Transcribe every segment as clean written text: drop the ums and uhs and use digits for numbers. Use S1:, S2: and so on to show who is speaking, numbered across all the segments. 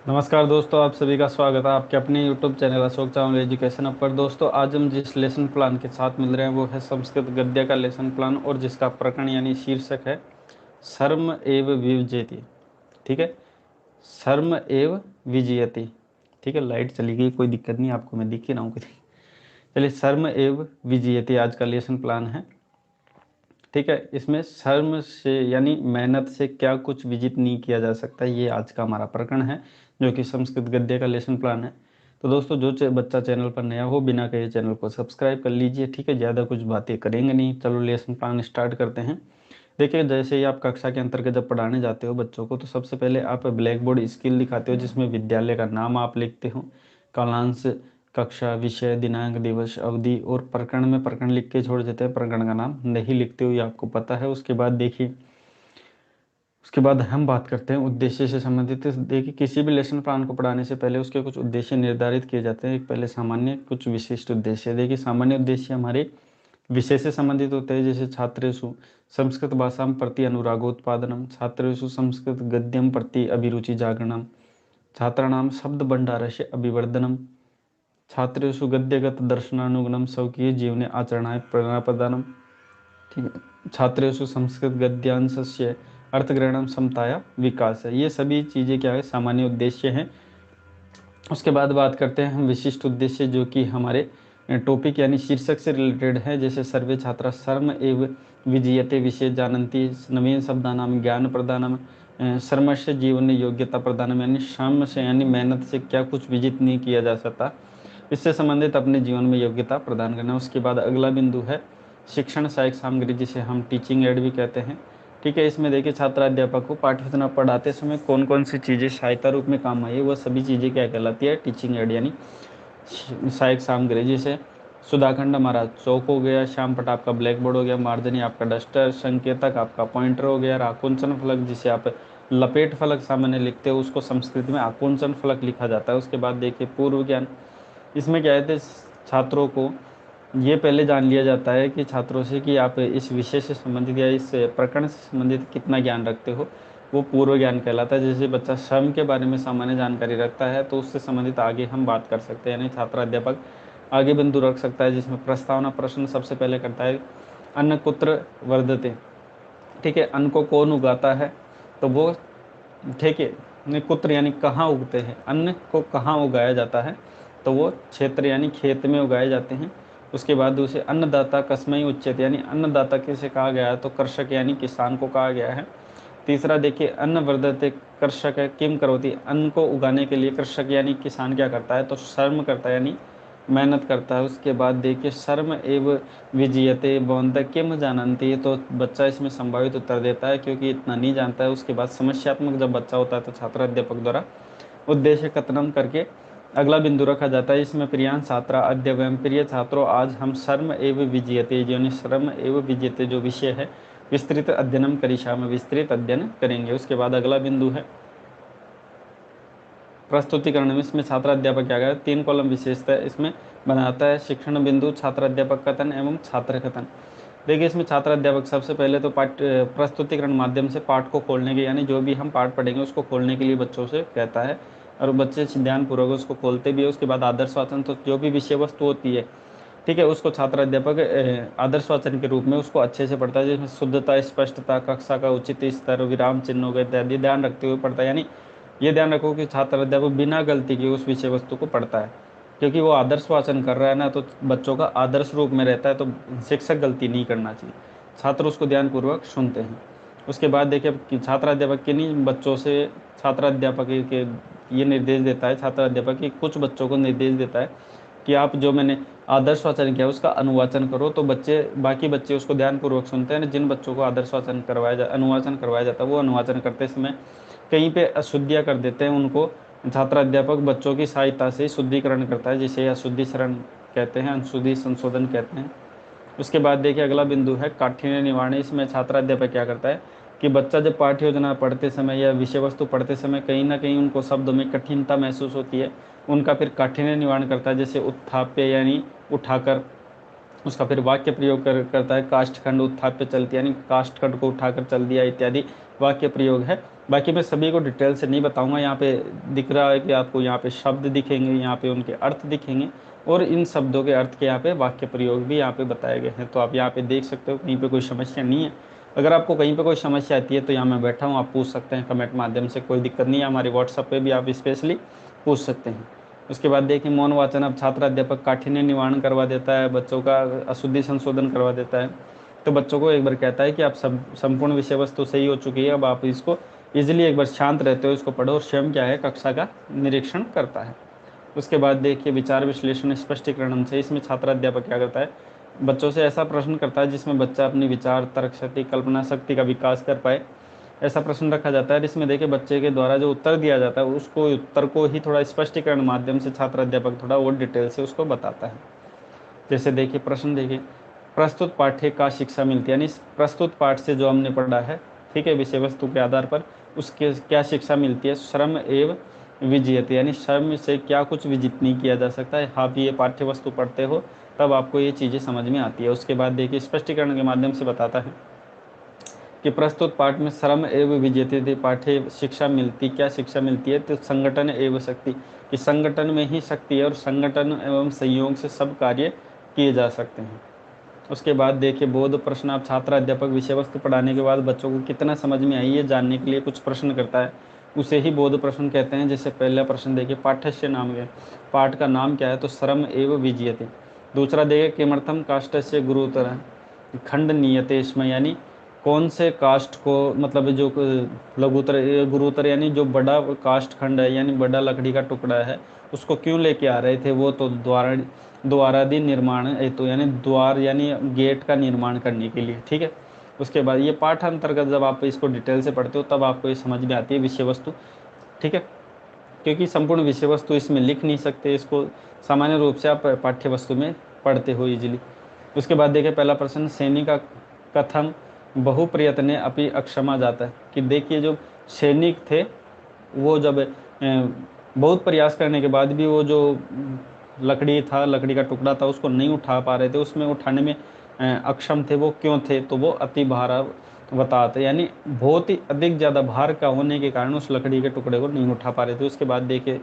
S1: नमस्कार दोस्तों, आप सभी का स्वागत है आपके अपने YouTube channel Ashok Chawla education पर। दोस्तों, आज हम जिस लेसन प्लान के साथ मिल रहे हैं वो है संस्कृत गद्य का लेसन प्लान, और जिसका प्रकरण यानी शीर्षक है सर्म एव विजयति। ठीक है, सर्म एव विजयति। ठीक है, लाइट चली गई, कोई दिक्कत नहीं, आपको मैं दिख ही रहा हूँ। चलिए, सर्म एव विजयति आज का लेसन प्लान है। ठीक है, इसमें श्रम से यानी मेहनत से क्या कुछ विजित नहीं किया जा सकता, ये आज का हमारा प्रकरण है, जो कि संस्कृत गद्य का लेसन प्लान है। तो दोस्तों, जो बच्चा चैनल पर नया हो, बिना कहे चैनल को सब्सक्राइब कर लीजिए। ठीक है, ज़्यादा कुछ बातें करेंगे नहीं, चलो लेसन प्लान स्टार्ट करते हैं। देखिए, जैसे ही आप कक्षा के अंतर्गत जब पढ़ाने जाते हो बच्चों को, तो सबसे पहले आप ब्लैक बोर्ड स्किल दिखाते हो, जिसमें विद्यालय का नाम आप लिखते हो, कालांश, कक्षा, विषय, दिनांक, दिवस, अवधि, और प्रकरण में प्रकरण लिख के छोड़ देते हैं, प्रकरण का नाम नहीं लिखते हो, ये आपको पता है। उसके बाद देखिए, उसके बाद हम बात करते हैं उद्देश्य से संबंधित। देखिए, किसी भी लेसन प्लान को पढ़ाने से पहले उसके कुछ उद्देश्य निर्धारित किए जाते हैं। एक पहले सामान्य, कुछ विशिष्ट उद्देश्य। देखिए, सामान्य उद्देश्य हमारे विषय से संबंधित होते हैं, जैसे छात्रेषु संस्कृत भाषा प्रति अनुरागोत्पादनम, छात्रेषु संस्कृत गद्यम प्रति अभिरुचि जागरणम, छात्राणाम शब्द भंडारस्य अभिवर्धनम, छात्रेषु गद्यगत दर्शनानुगुणम स्वकीय जीवने आचरणाय प्रेरणा प्रदानम। ठीक है, छात्रेषु संस्कृत गद्यांशस्य अर्थग्रहणम समताया विकास है। ये सभी चीज़ें क्या है, सामान्य उद्देश्य हैं। उसके बाद बात करते हैं हम विशिष्ट उद्देश्य, जो कि हमारे टॉपिक यानी शीर्षक से रिलेटेड है। जैसे सर्वे छात्रा सर्म एव विजयते विषय जानन्ति, नवीन शब्दानाम ज्ञान प्रदानम, श्रमस्य जीवन योग्यता प्रदानम, यानी श्रम से यानी मेहनत से क्या कुछ विजित नहीं किया जा सकता, इससे संबंधित अपने जीवन में योग्यता प्रदान करना। उसके बाद अगला बिंदु है शिक्षण सहायक सामग्री, जिसे हम टीचिंग एड भी कहते हैं। ठीक है, इसमें देखिए, छात्र अध्यापक को पाठ्यक्रम पढ़ाते समय कौन कौन सी चीज़ें सहायता रूप में काम आई है, वह सभी चीज़ें क्या कहलाती है, टीचिंग एड यानी सहायक सामग्री। जैसे सुधाखंड हमारा चौक हो गया, श्याम पट आपका ब्लैक बोर्ड हो गया, मार्जनी आपका डस्टर, संकेतक आपका पॉइंटर हो गया, आकुंचन फलक जिसे आप लपेट फलक सामान्य लिखते हो, उसको संस्कृत में आकुंचन फलक लिखा जाता है। उसके बाद देखिए पूर्व ज्ञान, इसमें क्या है, छात्रों को ये पहले जान लिया जाता है कि छात्रों से कि आप इस विषय से संबंधित या इस प्रकरण से संबंधित कितना ज्ञान रखते हो, वो पूर्व ज्ञान कहलाता है। जैसे बच्चा श्रम के बारे में सामान्य जानकारी रखता है, तो उससे संबंधित आगे हम बात कर सकते हैं, यानी छात्र अध्यापक आगे बिंदु रख सकता है, जिसमें प्रस्तावना प्रश्न सबसे पहले करता है, अन्न कुत्र वर्धते। ठीक है, अन्न को कौन उगाता है, तो वो, ठीक है, कुत्र यानी कहाँ उगते हैं, अन्न को कहाँ उगाया जाता है, तो वो क्षेत्र यानी खेत में उगाए जाते हैं। उसके बाद दूसरे अन्नदाता कस्मै उच्यते, यानी अन्नदाता किसे कहा गया है, तो कृषक यानी किसान को कहा गया है। तीसरा देखिए, अन्न वर्धते कृषक है किम करोति, अन्न को उगाने के लिए कृषक यानी किसान क्या करता है, तो श्रम करता है यानी मेहनत करता है। उसके बाद देखिए, शर्म एव विजयते भवन्तः किम जानन्ति, तो बच्चा इसमें संभावित उत्तर देता है क्योंकि इतना नहीं जानता है। उसके बाद समस्यात्मक जब बच्चा होता है, तो छात्र अध्यापक द्वारा उद्देश्य कथनम करके अगला बिंदु रखा जाता है। इसमें प्रियान छात्रा अद्य वयम, प्रिय छात्रों आज हम शर्म एव विजयते, यानी श्रम एव विजयते जो विषय है, विस्तृत अध्ययनम करिष्यामि, विस्तृत अध्ययन करेंगे। उसके बाद अगला बिंदु है प्रस्तुतिकरण में, इसमें छात्र अध्यापक क्या करें, 3 कॉलम विशेषता इसमें बनाता है, शिक्षण बिंदु, छात्र अध्यापक कथन एवं छात्र कथन। देखिए, इसमें छात्र अध्यापक सबसे पहले तो पाठ प्रस्तुतिकरण माध्यम से पाठ को खोलने के, यानी जो भी हम पाठ पढ़ेंगे उसको खोलने के लिए बच्चों से कहता है, और बच्चे ध्यानपूर्वक उसको खोलते भी है। उसके बाद आदर्श वाचन, तो जो भी विषय वस्तु होती है, ठीक है, उसको छात्र अध्यापक आदर्श वाचन के रूप में उसको अच्छे से पढ़ता है, जिसमें शुद्धता, स्पष्टता, कक्षा का उचित स्तर, विराम चिन्हों का इत्यादि ध्यान रखते हुए पढ़ता है। यानी ये ध्यान रखो कि छात्र अध्यापक बिना गलती के उस विषय वस्तु को पढ़ता है, क्योंकि वो आदर्श वाचन कर रहा है ना, तो बच्चों का आदर्श रूप में रहता है, तो शिक्षक गलती नहीं करना चाहिए, छात्र उसको ध्यानपूर्वक सुनते हैं। उसके बाद देखिए कि छात्र अध्यापक किन्हीं बच्चों से छात्र अध्यापक के ये निर्देश देता है, छात्र अध्यापक के कुछ बच्चों को निर्देश देता है कि आप जो मैंने आदर्श वाचन किया उसका अनुवाचन करो, तो बच्चे, बाकी बच्चे उसको ध्यानपूर्वक सुनते हैं। जिन बच्चों को आदर्श वाचन अनुवाचन करवाया जाता है, वो अनुवाचन करते समय कहीं पे अशुद्धियाँ कर देते हैं, उनको छात्र अध्यापक बच्चों की सहायता से शुद्धिकरण करता है, जिसे अशुद्धिकरण कहते हैं, अशुद्धि संशोधन कहते हैं। उसके बाद देखिए अगला बिंदु है काठिन्य निवारण। इसमें छात्र अध्यापक क्या करता है कि बच्चा जब पाठ्य योजना पढ़ते समय या विषय वस्तु पढ़ते समय कहीं ना कहीं उनको शब्दों में कठिनता महसूस होती है, उनका फिर काठिन्य निवारण करता है, जैसे उत्थाप्य यानी उठाकर, उसका फिर वाक्य प्रयोग करता है, काष्ठखंड उत्थाप्य चलती, यानी काष्ठखंड को उठाकर चल दिया इत्यादि वाक्य प्रयोग है, बाकी मैं सभी को डिटेल से नहीं बताऊंगा। यहाँ पे दिख रहा है कि आपको यहाँ पे शब्द दिखेंगे, यहाँ पे उनके अर्थ दिखेंगे, और इन शब्दों के अर्थ के यहाँ पे वाक्य प्रयोग भी यहाँ पे बताए गए हैं। तो आप यहाँ पे देख सकते हो, कहीं पे कोई समस्या नहीं है। अगर आपको कहीं पे कोई समस्या आती है तो यहाँ मैं बैठा हूँ, आप पूछ सकते हैं कमेंट माध्यम से, कोई दिक्कत नहीं है। हमारे व्हाट्सएप पे भी आप स्पेशली पूछ सकते हैं। उसके बाद देखिए, मौन वाचन अब छात्र अध्यापक काठिन्य निवारण करवा देता है, बच्चों का अशुद्धि संशोधन करवा देता है। तो बच्चों को एक बार कहता है कि आप सब संपूर्ण विषय वस्तु सही हो चुकी है, अब आप इसको इजीली एक बार शांत रहते हो इसको पढ़ो, और स्वयं क्या है कक्षा का निरीक्षण करता है। उसके बाद देखिए, विचार विश्लेषण स्पष्टीकरण से, इसमें छात्र अध्यापक क्या करता है, बच्चों से ऐसा प्रश्न करता है जिसमें बच्चा अपनी विचार, तर्क शक्ति, कल्पना शक्ति का विकास कर पाए, ऐसा प्रश्न रखा जाता है। इसमें देखिए, बच्चे के द्वारा जो उत्तर दिया जाता है उसको, उत्तर को ही थोड़ा स्पष्टीकरण माध्यम से छात्र अध्यापक थोड़ा और डिटेल से उसको बताता है। जैसे देखिए प्रश्न, देखिए प्रस्तुत पाठ्य का शिक्षा मिलती है, यानी प्रस्तुत पाठ से जो हमने पढ़ा है, ठीक है, विषय वस्तु के आधार पर उसके क्या शिक्षा मिलती है। श्रम एवं विजयते, यानी श्रम से क्या कुछ विजित नहीं किया जा सकता है। आप ये पाठ्य वस्तु पढ़ते हो तब आपको ये चीज़ें समझ में आती है। उसके बाद देखिए, स्पष्टीकरण के माध्यम से बताता है कि प्रस्तुत पाठ में श्रम एवं विजेते पाठ्य शिक्षा मिलती, क्या शिक्षा मिलती है, तो संगठन एवं शक्ति, कि संगठन में ही शक्ति है और संगठन एवं संयोग से सब कार्य किए जा सकते हैं। उसके बाद देखिए, बोध प्रश्न, आप छात्र अध्यापक विषय वस्तु पढ़ाने के बाद बच्चों को कितना समझ में आई है जानने के लिए कुछ प्रश्न करता है, उसे ही बोध प्रश्न कहते हैं। जैसे पहला प्रश्न देखिए, पाठ्यस्य नाम है, पाठ का नाम क्या है, तो श्रम एवं विजयते। दूसरा देखिए, किमर्थम काष्ठस्य गुरुतर खंड नियते इसमें, यानी कौन से कास्ट को, मतलब जो लघुतर गुरुतर, यानी जो बड़ा कास्ट खंड है, यानी बड़ा लकड़ी का टुकड़ा है, उसको क्यों लेके आ रहे थे वो, तो द्वारादि निर्माण हेतु, यानी द्वार यानी गेट का निर्माण करने के लिए, ठीक है। उसके बाद ये पाठ अंतर्गत जब आप इसको डिटेल से पढ़ते हो तब आपको ये समझ में आती है विषय वस्तु, ठीक है, क्योंकि संपूर्ण विषय वस्तु इसमें लिख नहीं सकते, इसको सामान्य रूप से आप पाठ्य वस्तु में पढ़ते हो इजीली। उसके बाद देखिए, पहला प्रश्न, सैनिक का कथम बहु प्रयत्ने अपि अक्षमा जाता है, कि देखिए जो सैनिक थे वो जब बहुत प्रयास करने के बाद भी वो जो लकड़ी था, लकड़ी का टुकड़ा था, उसको नहीं उठा पा रहे थे, उसमें उठाने में अक्षम थे, वो क्यों थे, तो वो अति भारावतात, यानी बहुत ही अधिक ज़्यादा भार का होने के कारण उस लकड़ी के टुकड़े को नहीं उठा पा रहे थे। उसके बाद देखिए,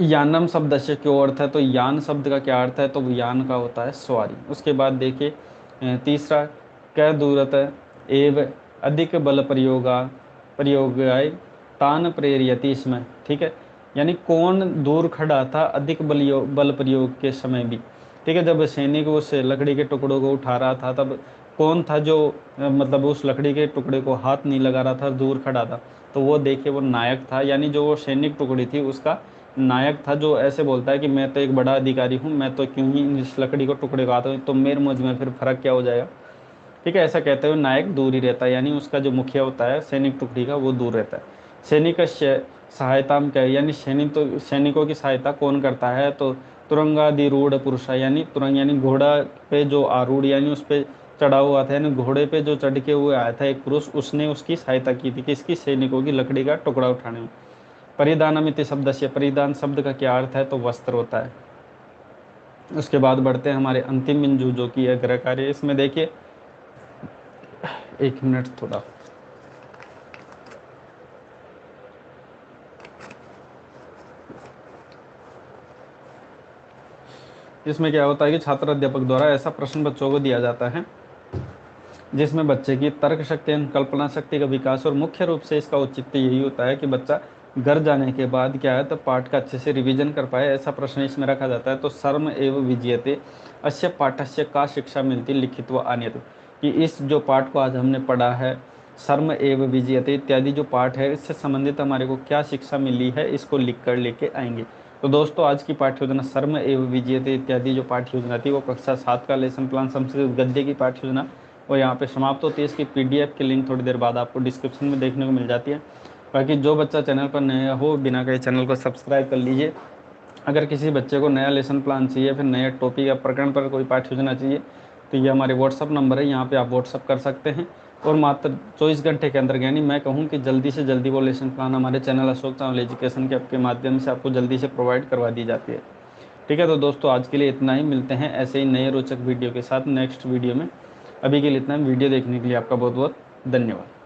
S1: यानम शब्द से क्यों अर्थ है, तो यान शब्द का क्या अर्थ है, तो यान का होता है सवारी। उसके बाद देखिए, तीसरा, कै दूरत एव अधिक बल प्रयोगाय तान प्रेरियति, इसमें ठीक है, यानी कौन दूर खड़ा था अधिक बल प्रयोग के समय भी, ठीक है, जब सैनिक उस लकड़ी के टुकड़ों को उठा रहा था तब कौन था जो मतलब उस लकड़ी के टुकड़े को हाथ नहीं लगा रहा था, दूर खड़ा था, तो वो देखिए वो नायक था, यानी जो वो सैनिक टुकड़ी थी उसका नायक था, जो ऐसे बोलता है कि मैं तो एक बड़ा अधिकारी हूँ, मैं तो क्यों ही इस लकड़ी को टुकड़े का आता हूँ, तो मेरे मुझ में फिर फर्क क्या हो जाएगा, ठीक है, ऐसा कहते हुए नायक दूर ही रहता है, यानी उसका जो मुखिया होता है सैनिक टुकड़ी का वो दूर रहता है। सैनिक का सहायता में क्या है, यानी सैनिकों की सहायता कौन करता है, तो तुरंगाधिरूढ़ पुरुष, यानी तुरंग यानी घोड़ा पे जो आरूढ़ यानी उस पर चढ़ा हुआ था, यानी घोड़े पे जो चढ़ के हुए आया था एक पुरुष, उसने उसकी सहायता की थी, किसकी, सैनिकों की लकड़ी का टुकड़ा उठाने में। परिधानमिति शब्द से, परिधान शब्द का क्या अर्थ है, तो वस्त्र होता है। उसके बाद बढ़ते हैं हमारे अंतिम बिंदु जो कि है गृह कार्य। इसमें देखिए, एक मिनट थोड़ा, इसमें क्या होता है कि छात्र अध्यापक द्वारा ऐसा प्रश्न बच्चों को दिया जाता है जिसमें बच्चे की तर्क शक्ति, कल्पना शक्ति का विकास, और मुख्य रूप से इसका औचित्य यही होता है कि बच्चा घर जाने के बाद क्या है, तो पाठ का अच्छे से रिवीजन कर पाए, ऐसा प्रश्न इसमें रखा जाता है। तो सर्म एवं विजयते अस्य पाठस्य का शिक्षा मिलती लिखित व अन्यत, कि इस जो पाठ को आज हमने पढ़ा है, सर्म एवं विजयते इत्यादि जो पाठ है, इससे संबंधित हमारे को क्या शिक्षा मिली है, इसको लिख कर लेके आएंगे। तो दोस्तों, आज की पाठ्य योजना सर्म एवं विजयते इत्यादि जो पाठ्य योजना थी वो कक्षा 7 का लेसन प्लान संस्कृत गद्य की पाठ्य योजना वो यहाँ पे समाप्त होती है। इसकी पीडीएफ की लिंक थोड़ी देर बाद आपको डिस्क्रिप्शन में देखने को मिल जाती है। बाकी जो बच्चा चैनल पर नया हो, बिना कहे चैनल को सब्सक्राइब कर लीजिए। अगर किसी बच्चे को नया लेसन प्लान चाहिए, फिर नए टॉपिक या प्रकरण पर कोई पाठ्य योजना चाहिए, तो ये हमारे व्हाट्सअप नंबर है, यहाँ पे आप व्हाट्सअप कर सकते हैं। और मात्र 24 घंटे के अंदर, यानी मैं कहूँ कि जल्दी से जल्दी वो लेसन प्लान हमारे चैनल अशोक चावल एजुकेशन के आपके माध्यम से आपको जल्दी से प्रोवाइड करवा दी जाती है। ठीक है, तो दोस्तों आज के लिए इतना ही, मिलते हैं ऐसे ही नए रोचक वीडियो के साथ नेक्स्ट वीडियो में। अभी के लिए इतना, वीडियो देखने के लिए आपका बहुत बहुत धन्यवाद।